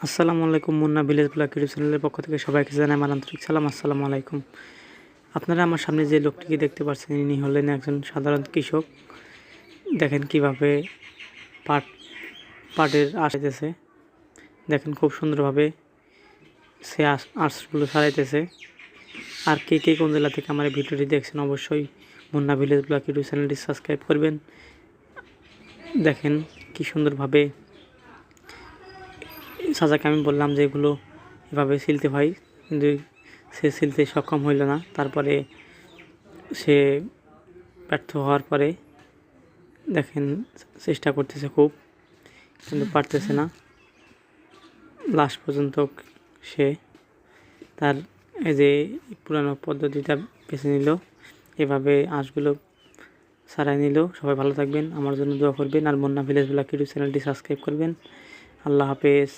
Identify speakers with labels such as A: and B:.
A: আসসালামু আলাইকুম। Munna village blog YouTube চ্যানেলের পক্ষ থেকে সবাইকে জানাই আমার আন্তরিক সালাম। আসসালামু আলাইকুম। আপনারা আমার সামনে যে লোকটিকে দেখতে পাচ্ছেন, ইনি হলেন একজন সাধারণ কৃষক। দেখেন কিভাবে পাটের আসতেছে। দেখেন খুব সুন্দরভাবে সে আঁশগুলো ছাড়াইতেছে। আর কে কে কোন জেলা থেকে আমার এই ভিডিওটি দেখছেন, অবশ্যই মুন্না ভিলেজ ব্লগ ইউটিউব চ্যানেলটি সাবস্ক্রাইব করবেন। দেখেন কি সুন্দরভাবে সাজাকে আমি বললাম যে এগুলো এভাবে ছিলতে হয়, কিন্তু সে ছিলতে সক্ষম হইল না। তারপরে সে ব্যর্থ হওয়ার পরে দেখেন চেষ্টা করতেছে খুব, কিন্তু পারতেছে না। লাস্ট পর্যন্ত সে তার এই যে পুরানো পদ্ধতিটা বেছে নিল, এভাবে আঁশগুলো ছাড়াই নিল। সবাই ভালো থাকবেন, আমার জন্য দোয়া করবেন, আর মুন্না ভিলেজ ব্লগ ইউটিউব চ্যানেলটি সাবস্ক্রাইব করবেন। আল্লাহ হাফেজ।